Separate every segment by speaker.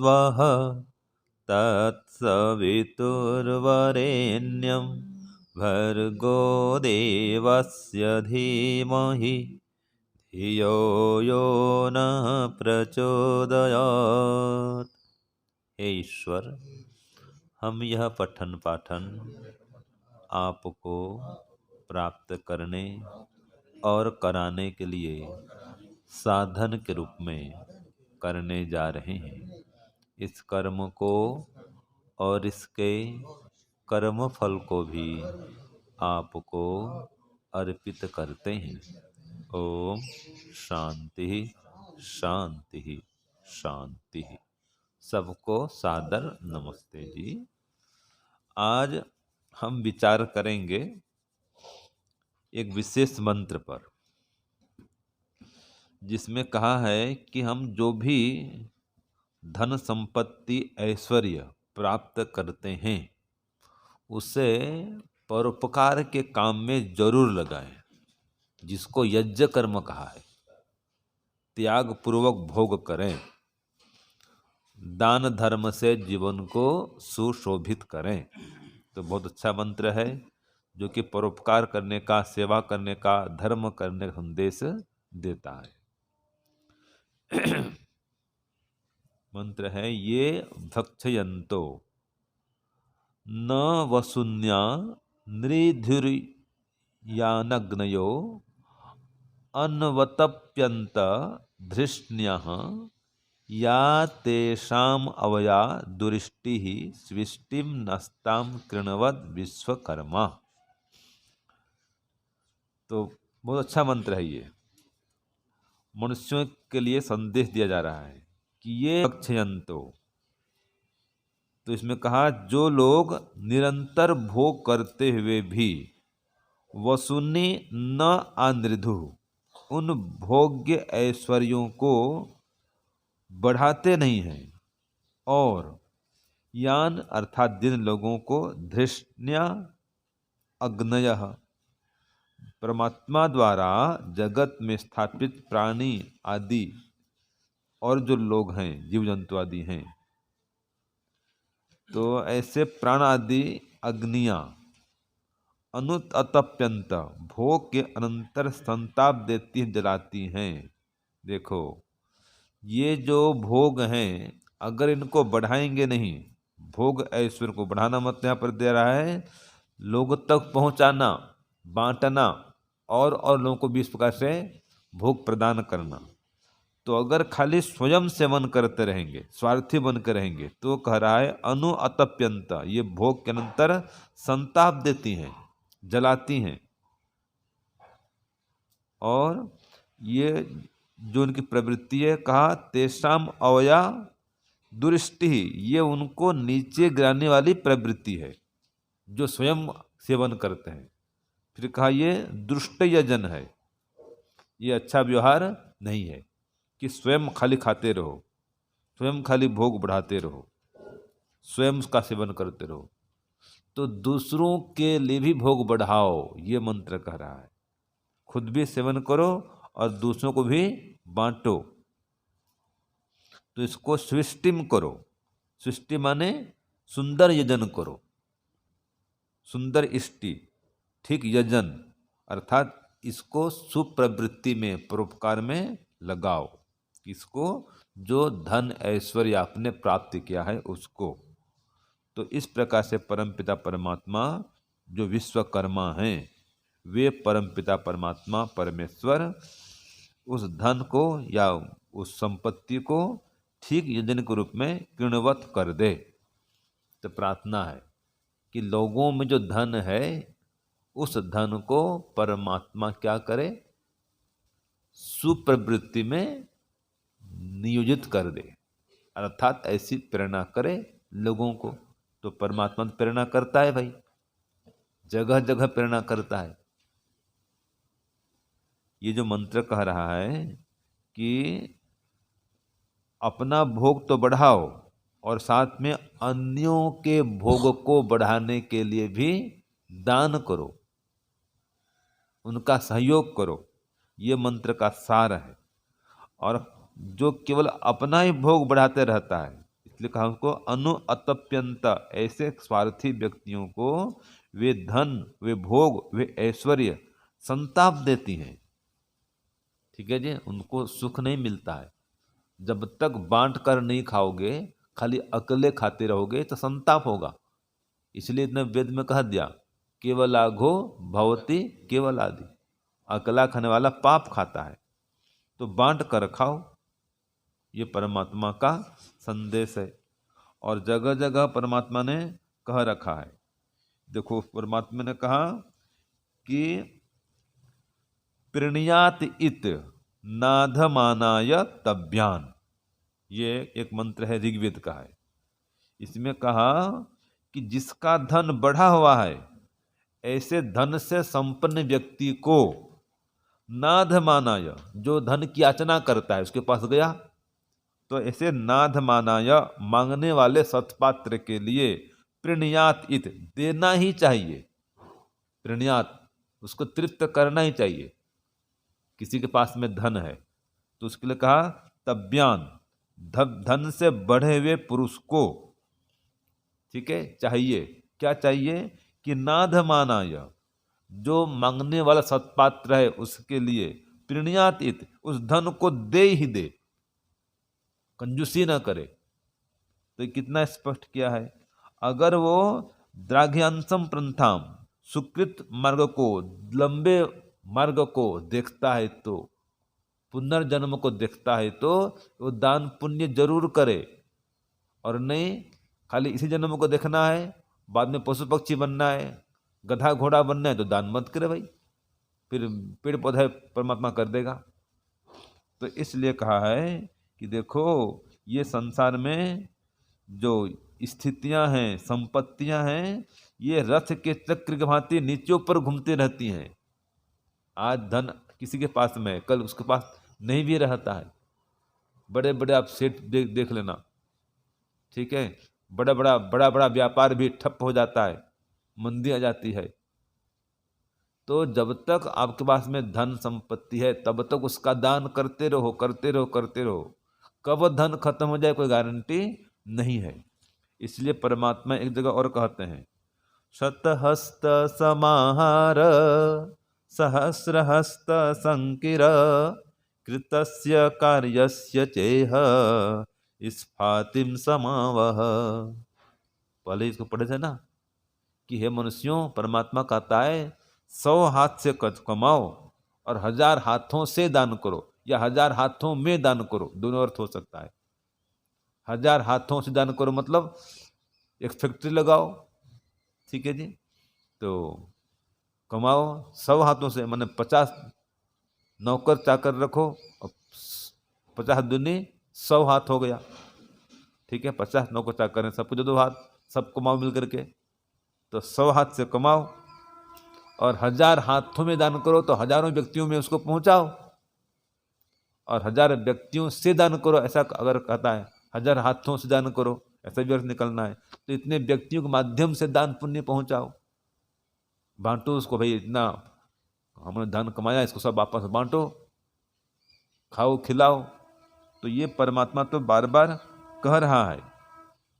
Speaker 1: स्वः तत्सवितुर्वरेण्यं भर्गो देवस्य धीमहि धियो यो न प्रचोदयात्। हे ईश्वर, हम यह पठन पाठन आपको प्राप्त करने और कराने के लिए साधन के रूप में करने जा रहे हैं। इस कर्म को और इसके कर्म फल को भी आपको अर्पित करते हैं। ओम शांति शांति शांति। सबको सादर नमस्ते जी। आज हम विचार करेंगे एक विशेष मंत्र पर, जिसमें कहा है कि हम जो भी धन संपत्ति ऐश्वर्य प्राप्त करते हैं उसे परोपकार के काम में जरूर लगाएं, जिसको यज्ञ कर्म कहा है। त्याग पूर्वक भोग करें, दान धर्म से जीवन को सुशोभित करें। तो बहुत अच्छा मंत्र है जो कि परोपकार करने का, सेवा करने का, धर्म करने का संदेश देता है। मंत्र है ये भक्षयन्तो न वसुन्या नृधिर्यानग्नयो अन्वतप्यन्त धृष्ण्यः या तेषाम अवया दुरिष्टि स्विष्टिम नस्ताम कृणवद विश्वकर्मा। तो बहुत अच्छा मंत्र है ये। मनुष्यों के लिए संदेश दिया जा रहा है कि ये भक्षयन्तो, तो इसमें कहा जो लोग निरंतर भोग करते हुए भी वसुनि न आनृधु, उन भोग्य ऐश्वर्यों को बढ़ाते नहीं हैं, और यान अर्थात जिन लोगों को धृष्ण्या अग्नयः, परमात्मा द्वारा जगत में स्थापित प्राणी आदि और जो लोग हैं, जीव जंतु आदि हैं, तो ऐसे प्राण आदि अग्नियां अनुतप्यंत, भोग के अनंतर संताप देती जलाती हैं। देखो, ये जो भोग हैं अगर इनको बढ़ाएंगे नहीं, भोग ऐश्वर्य को बढ़ाना मत यहाँ पर दे रहा है, लोगों तक पहुंचाना, बांटना और लोगों को भी इस प्रकार से भोग प्रदान करना। तो अगर खाली स्वयं सेवन करते रहेंगे, स्वार्थी बनकर रहेंगे, तो कह रहा है अनु अतप्यंत, ये भोग के अनंतर संताप देती हैं, जलाती हैं। और ये जो उनकी प्रवृत्ति है, कहा तेषाम अवया दुरिष्टि, ये उनको नीचे गिराने वाली प्रवृत्ति है जो स्वयं सेवन करते हैं। फिर कहा ये दुष्ट यजन है, ये अच्छा व्यवहार नहीं है कि स्वयं खाली खाते रहो, स्वयं खाली भोग बढ़ाते रहो, स्वयं उसका सेवन करते रहो। तो दूसरों के लिए भी भोग बढ़ाओ, ये मंत्र कह रहा है। खुद भी सेवन करो और दूसरों को भी बांटो। तो इसको सृष्टिम करो। सृष्टि माने सुंदर यजन करो, सुंदर इष्टि, ठीक यजन, अर्थात इसको सुप्रवृत्ति में, परोपकार में लगाओ। इसको जो धन ऐश्वर्य आपने प्राप्त किया है उसको। तो इस प्रकार से परमपिता परमात्मा जो विश्वकर्मा हैं, वे परमपिता परमात्मा परमेश्वर उस धन को या उस संपत्ति को ठीक यजन के रूप में कृणवत कर दे। तो प्रार्थना है कि लोगों में जो धन है उस धन को परमात्मा क्या करे, सुप्रवृत्ति में नियोजित कर दे, अर्थात ऐसी प्रेरणा करे लोगों को। तो परमात्मा तो प्रेरणा करता है भाई, जगह जगह प्रेरणा करता है। ये जो मंत्र कह रहा है कि अपना भोग तो बढ़ाओ और साथ में अन्यों के भोग को बढ़ाने के लिए भी दान करो, उनका सहयोग करो, ये मंत्र का सार है। और जो केवल अपना ही भोग बढ़ाते रहता है, इसलिए कहा उसको अनुअतप्यंत, ऐसे स्वार्थी व्यक्तियों को वे धन, वे भोग, वे ऐश्वर्य संताप देती हैं। ठीक है जी, उनको सुख नहीं मिलता है। जब तक बांट कर नहीं खाओगे, खाली अकेले खाते रहोगे तो संताप होगा। इसलिए इतने वेद में कह दिया, केवलाघो भवति केवल आदि, अकेला खाने वाला पाप खाता है। तो बांट कर खाओ, ये परमात्मा का संदेश है। और जगह जगह परमात्मा ने कह रखा है। देखो परमात्मा ने कहा कि प्रणियात इत नाधमानाय तभ्यान, ये एक मंत्र है, ऋग्वेद का है। इसमें कहा कि जिसका धन बढ़ा हुआ है, ऐसे धन से संपन्न व्यक्ति को नाधमानाय, जो धन की याचना करता है उसके पास गया, तो ऐसे नाधमानाय, मांगने वाले सत्पात्र के लिए प्रणियात इत, देना ही चाहिए। प्रणियात, उसको तृप्त करना ही चाहिए। किसी के पास में धन है तो उसके लिए कहा तब्यान, धन से बढ़े हुए पुरुष को, ठीक है, चाहिए। क्या चाहिए कि नाधमानाय, जो मांगने वाला सत्पात्र है उसके लिए प्रणियात इत, उस धन को दे ही दे, कंजूसी ना करे। तो कितना स्पष्ट किया है। अगर वो द्राघ्यांसम प्रंथाम, सुकृत मार्ग को, लंबे मार्ग को देखता है, तो पुनर्जन्म को देखता है, तो वो दान पुण्य जरूर करे। और नहीं खाली इसी जन्म को देखना है, बाद में पशु पक्षी बनना है, गधा घोड़ा बनना है, तो दान मत करे भाई, फिर पेड़ पौधा परमात्मा कर देगा। तो इसलिए कहा है कि देखो ये संसार में जो स्थितियां हैं, संपत्तियां हैं, ये रथ के चक्र के भांति नीचे ऊपर घूमती रहती हैं। आज धन किसी के पास में, कल उसके पास नहीं भी रहता है। बड़े बड़े आप सेठ देख लेना, ठीक है, बड़ा बड़ा व्यापार भी ठप हो जाता है, मंदी आ जाती है। तो जब तक आपके पास में धन संपत्ति है, तब तक उसका दान करते रहो, करते रहो, करते रहो। कब धन खत्म हो जाए कोई गारंटी नहीं है। इसलिए परमात्मा एक जगह और कहते हैं, शतहस्त समाहार सहस्रहस्त संकिर कृतस्य कार्यस्य चेह स्फातिम समावह। पहले इसको पढ़े थे ना कि हे मनुष्यों, परमात्मा कहता है 100 हाथ से कमाओ और 1000 हाथों से दान करो, या 1000 हाथों में दान करो, दोनों अर्थ हो सकता है। 1000 हाथों से दान करो मतलब एक फैक्ट्री लगाओ, ठीक है जी, तो कमाओ 100 हाथों से, मैंने 50 नौकर चाकर रखो और 50 दूनी 100 हाथ हो गया, ठीक है। 50 नौकर चाकर हैं, सबको दो हाथ, सब कमाओ मिल करके, तो 100 हाथ से कमाओ। और 1000 हाथों में दान करो तो हजारों व्यक्तियों में उसको पहुंचाओ, और 1000 व्यक्तियों से दान करो, ऐसा अगर कहता है 1000 हाथों से दान करो, ऐसा भी अर्थ निकलना है। तो इतने व्यक्तियों के माध्यम से दान पुण्य पहुंचाओ, बांटो उसको, भाई इतना हमने धन कमाया, इसको सब वापस बांटो, खाओ खिलाओ। तो ये परमात्मा तो बार बार कह रहा है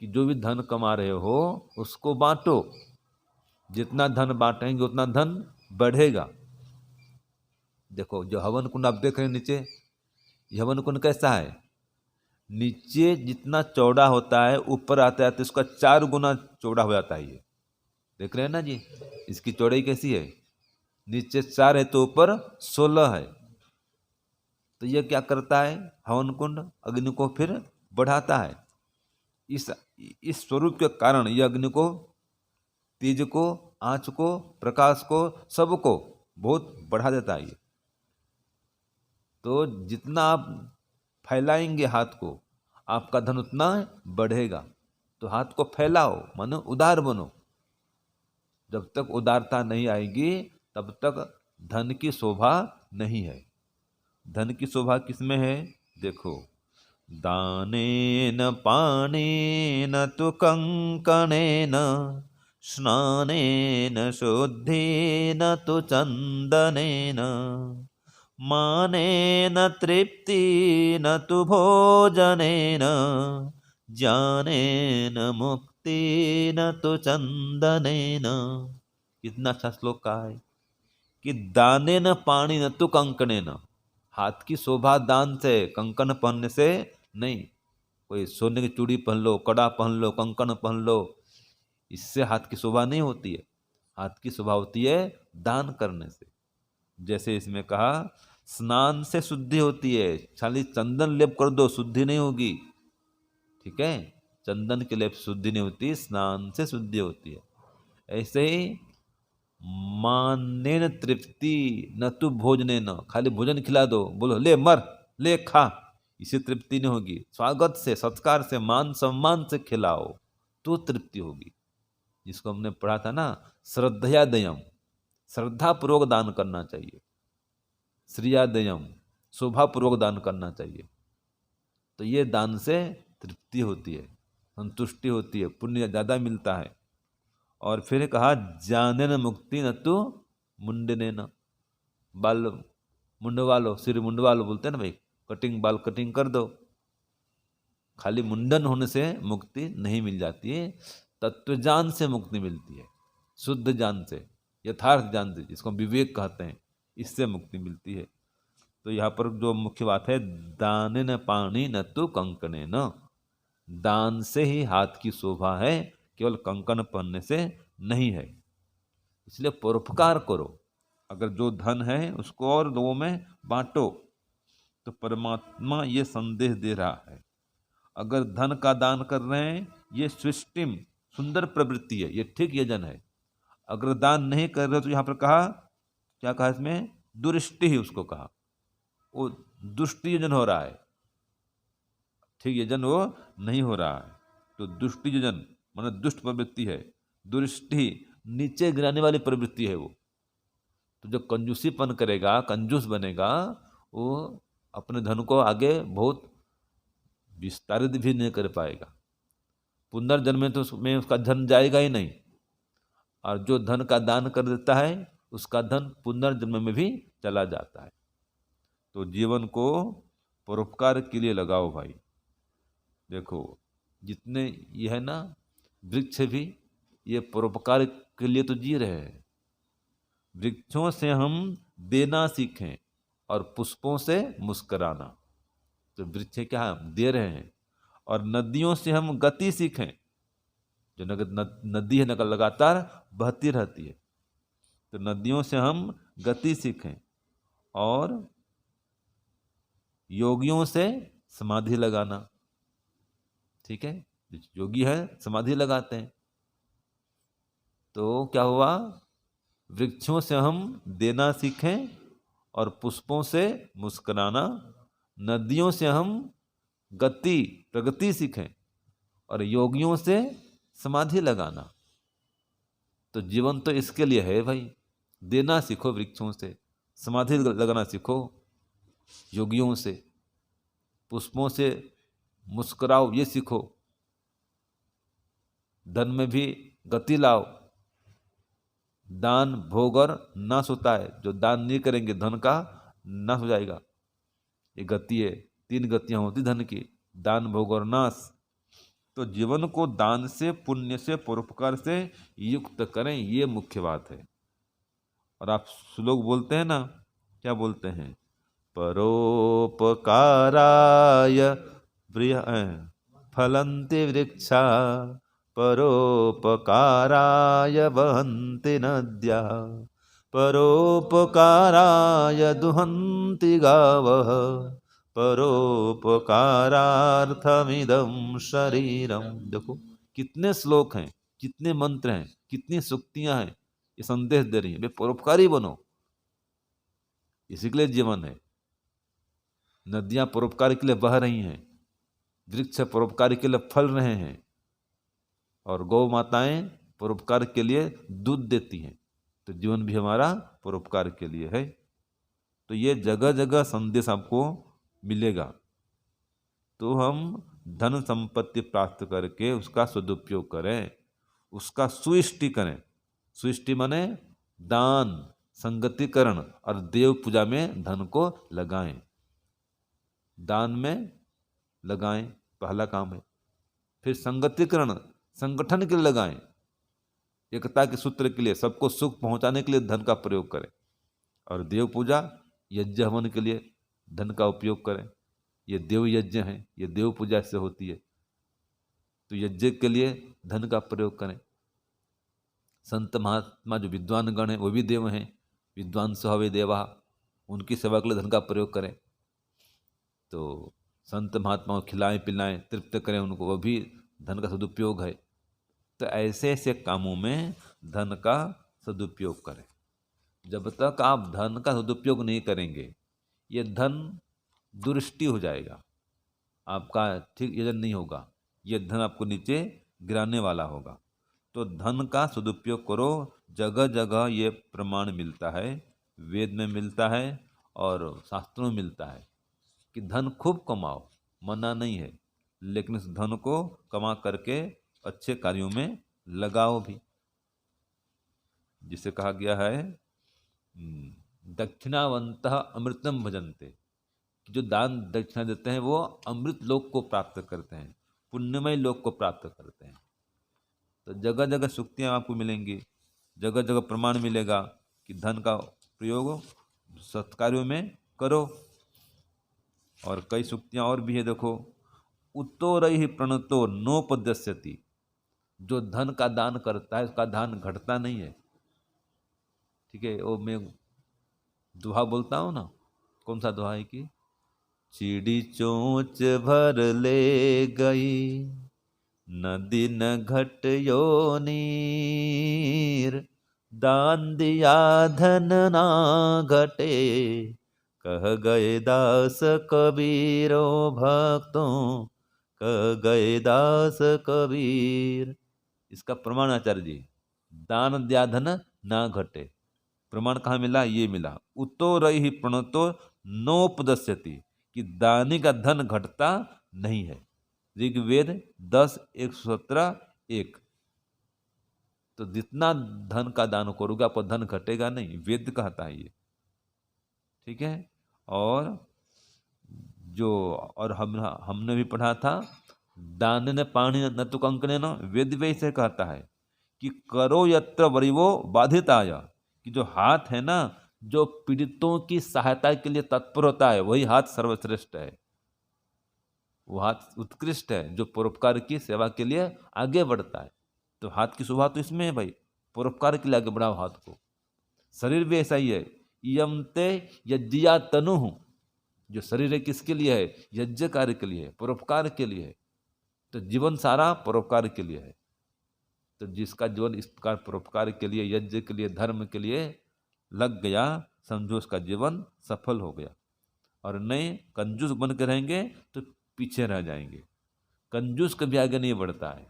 Speaker 1: कि जो भी धन कमा रहे हो उसको बांटो, जितना धन बांटेंगे उतना धन बढ़ेगा। देखो जो हवन कुंड आप देख रहे हैं नीचे, ये हवन कुंड कैसा है, नीचे जितना चौड़ा होता है, ऊपर आते आते उसका 4 गुना चौड़ा हो जाता है। ये देख रहे हैं ना जी, इसकी चौड़ाई कैसी है, नीचे 4 है तो ऊपर 16 है। तो यह क्या करता है, हवन कुंड अग्नि को फिर बढ़ाता है। इस स्वरूप के कारण यह अग्नि को, तेज को, आँच को, प्रकाश को, सबको बहुत बढ़ा देता है। तो जितना आप फैलाएंगे हाथ को, आपका धन उतना बढ़ेगा। तो हाथ को फैलाओ, मानो उदार बनो। जब तक उदारता नहीं आएगी तब तक धन की शोभा नहीं है। धन की शोभा किसमें है, देखो, दानेन पानेन तु कंकणेन स्नानेन शुद्धेन तु चंदनेन मानेन तृप्तेन तु भोजनेन ज्ञानेन मुक्तेन तो चंदनेन। कितना अच्छा श्लोक कहा है कि दाने न पानी न तो कंकणे न। हाथ की शोभा दान से, कंकन पहनने से नहीं। कोई सोने की चूड़ी पहन लो, कड़ा पहन लो, कंकन पहन लो, इससे हाथ की शोभा नहीं होती है। हाथ की शोभा होती है दान करने से। जैसे इसमें कहा स्नान से शुद्धि होती है, खाली चंदन लेप कर दो शुद्धि नहीं होगी। ठीक है, चंदन के लेप शुद्धि नहीं होती, स्नान से शुद्धि होती है। ऐसे ही मानेन तृप्ति न तू भोजने न। खाली भोजन खिला दो, बोलो ले मर ले खा, इसे तृप्ति नहीं होगी। स्वागत से, सत्कार से, मान सम्मान से खिलाओ तो तृप्ति होगी। जिसको हमने पढ़ा था ना, श्रद्धयादयम, श्रद्धा पूर्वक दान करना चाहिए। श्रियादयम, शोभा पूर्वक दान करना चाहिए। तो ये दान से तृप्ति होती है, संतुष्टि होती है, पुण्य ज्यादा मिलता है। और फिर कहा जाने न मुक्ति न तो मुंडने न। बाल मुंडवा लो, सिर मुंडवा लो, बोलते हैं ना भाई, कटिंग, बाल कटिंग कर दो। खाली मुंडन होने से मुक्ति नहीं मिल जाती है, तत्व ज्ञान से मुक्ति मिलती है। शुद्ध ज्ञान से, यथार्थ ज्ञान से, जिसको हम विवेक कहते हैं, इससे मुक्ति मिलती है। तो यहाँ पर जो मुख्य बात है, दाने न पानी न तो कंकणे न। दान से ही हाथ की शोभा है, केवल कंकन पहनने से नहीं है। इसलिए परोपकार करो। अगर जो धन है उसको और लोगों में बांटो। तो परमात्मा ये संदेश दे रहा है, अगर धन का दान कर रहे हैं, ये सृष्टिम सुंदर प्रवृत्ति है, ये ठीक यजन है। अगर दान नहीं कर रहे तो यहाँ पर कहा, क्या कहा इसमें, दुष्टि ही उसको कहा, वो दुष्ट यजन हो रहा है, ठीक यजन वो नहीं हो रहा है। तो दुष्टि यजन मतलब दुष्ट प्रवृत्ति है। दुष्टि नीचे गिराने वाली प्रवृत्ति है वो। तो जो कंजूसीपन करेगा, कंजूस बनेगा, वो अपने धन को आगे बहुत विस्तारित भी नहीं कर पाएगा। पुनर्जन्म में तो उसमें उसका धन जाएगा ही नहीं। और जो धन का दान कर देता है, उसका धन पुनर्जन्म में भी चला जाता है। तो जीवन को परोपकार के लिए लगाओ भाई। देखो जितने ये है ना, वृक्ष भी ये परोपकार के लिए तो जी रहे हैं। वृक्षों से हम देना सीखें और पुष्पों से मुस्कुराना। तो वृक्ष क्या हम दे रहे हैं। और नदियों से हम गति सीखें। जो नदी है लगातार बहती रहती है, तो नदियों से हम गति सीखें। और योगियों से समाधि लगाना। ठीक है, योगी है समाधि लगाते हैं। तो क्या हुआ, वृक्षों से हम देना सीखें और पुष्पों से मुस्कुराना। नदियों से हम गति प्रगति सीखें और योगियों से समाधि लगाना। तो जीवन तो इसके लिए है भाई। देना सीखो वृक्षों से, समाधि लगाना सीखो योगियों से, पुष्पों से मुस्कुराओ ये सीखो, धन में भी गति लाओ। दान भोग और नाश होता है, जो दान नहीं करेंगे धन का नाश हो जाएगा। ये गति है, 3 गतियां होती धन की, दान भोग और नाश। तो जीवन को दान से, पुण्य से, परोपकार से युक्त करें, ये मुख्य बात है। और आप श्लोक बोलते हैं ना, क्या बोलते हैं, परोपकाराय फलन्ति वृक्षा, परोपकाराय वहन्ति नद्या, परोपकाराय दुहन्ति गावः, परोपकारार्थमिदं शरीरम। देखो कितने श्लोक हैं, कितने मंत्र हैं, कितनी सूक्तियां हैं, ये संदेश दे रही है वे परोपकारी बनो। इसी के लिए जीवन है। नदियां परोपकार के लिए बह रही हैं, वृक्ष परोपकार के लिए फल रहे हैं, और गौ माताएं परोपकार के लिए दूध देती हैं। तो जीवन भी हमारा परोपकार के लिए है। तो ये जगह जगह संदेश आपको मिलेगा। तो हम धन संपत्ति प्राप्त करके उसका सदुपयोग करें, उसका सुइष्टि करें। सुइष्टि माने दान, संगतिकरण और देव पूजा में धन को लगाएं। दान में लगाएं, पहला काम है। फिर संगतिकरण, संगठन के लिए लगाएं, एकता के सूत्र के लिए, सबको सुख पहुंचाने के लिए धन का प्रयोग करें। और देव पूजा, यज्ञ हवन के लिए धन का उपयोग करें। ये देव यज्ञ हैं, ये देव पूजा से होती है, तो यज्ञ के लिए धन का प्रयोग करें। संत महात्मा जो विद्वान गण हैं वो भी देव हैं, विद्वान सहवे देवा, उनकी सेवा के लिए धन का प्रयोग करें। तो संत महात्माओं को खिलाएं पिलाएं, तृप्त करें उनको, वो भी धन का सदुपयोग है। तो ऐसे ऐसे कामों में धन का सदुपयोग करें। जब तक आप धन का सदुपयोग नहीं करेंगे, ये धन दुष्टि हो जाएगा, आपका ठीक यजन नहीं होगा, ये धन आपको नीचे गिराने वाला होगा। तो धन का सदुपयोग करो। जगह जगह ये प्रमाण मिलता है, वेद में मिलता है और शास्त्रों में मिलता है कि धन खूब कमाओ, मना नहीं है, लेकिन इस धन को कमा करके अच्छे कार्यों में लगाओ भी। जिसे कहा गया है दक्षिणावंतः अमृतम भजन्ते, जो दान दक्षिणा देते हैं वो अमृत लोक को प्राप्त करते हैं, पुण्यमय लोक को प्राप्त करते हैं। तो जगह जगह सूक्तियाँ आपको मिलेंगी, जगह जगह प्रमाण मिलेगा कि धन का प्रयोग सत्कार्यों में करो। और कई सूक्तियाँ और भी है, देखो, उत्तोरहि प्रणतो नोपद्यस्यति, जो धन का दान करता है उसका दान घटता नहीं है। ठीक है, वो मैं दुहा बोलता हूँ ना, कौन सा दुहा है कि चिड़ी चोंच भर ले गई, नदी न घटयो नीर, दान दिया धन ना घटे, कह गए दास कबीरो भक्तों, कह गए दास कबीर। इसका प्रमाण आचार्य जी, दान दिया धन ना घटे, प्रमाण कहाँ मिला? ये मिला, उतो रही प्रणतो नोपदस्यति, कि दानी का धन घटता नहीं है। ऋग्वेद 10:117-1। तो जितना धन का दान करोगे आपको धन घटेगा नहीं, वेद कहता है ये। ठीक है, और जो और हमने भी पढ़ा था, दान ने पाणी न तो कंकने न, वेद वैसे कहता है कि करो यत्र वरिवो बाधिताय, कि जो हाथ है ना, जो पीड़ितों की सहायता के लिए तत्पर होता है, वही हाथ सर्वश्रेष्ठ है, वो हाथ उत्कृष्ट है, जो परोपकार की सेवा के लिए आगे बढ़ता है। तो हाथ की शोभा तो इसमें है भाई, परोपकार के लिए आगे बढ़ाओ हाथ को। शरीर भी ऐसा ही है, यमते यज्ञया तनु, जो शरीर है किसके लिए है? यज्ञ कार्य के लिए है, परोपकार के लिए है। तो जीवन सारा परोपकार के लिए है। तो जिसका जीवन इस प्रकार परोपकार के लिए, यज्ञ के लिए, धर्म के लिए लग गया, समझो उसका जीवन सफल हो गया। और नहीं कंजूस बन के रहेंगे तो पीछे रह जाएंगे। कंजूस कभी आगे नहीं बढ़ता है,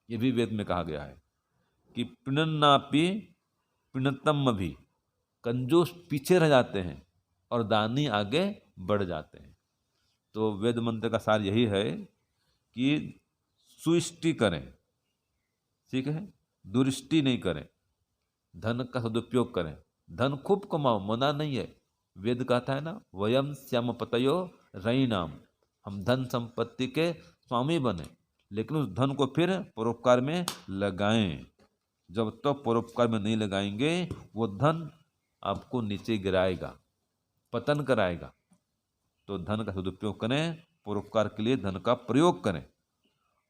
Speaker 1: ये भी वेद में कहा गया है कि पिणन्नापि पिणतम भी, कंजूस पीछे रह जाते हैं और दानी आगे बढ़ जाते हैं। तो वेद मंत्र का सार यही है कि सुष्टि करें, ठीक है, दुष्टि नहीं करें, धन का सदुपयोग करें, धन खूब कमाओ, मना नहीं है। वेद कहता है ना, वयम श्याम पतयो रईनाम, हम धन संपत्ति के स्वामी बने, लेकिन उस धन को फिर परोपकार में लगाएं। जब तक तो परोपकार में नहीं लगाएंगे, वो धन आपको नीचे गिराएगा, पतन कराएगा। तो धन का सदुपयोग करें, परोपकार के लिए धन का प्रयोग करें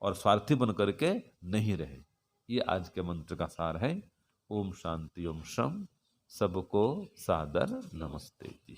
Speaker 1: और स्वार्थी बन करके नहीं रहे। ये आज के मंत्र का सार है। ओम शांति ओम शम। सबको सादर नमस्ते जी।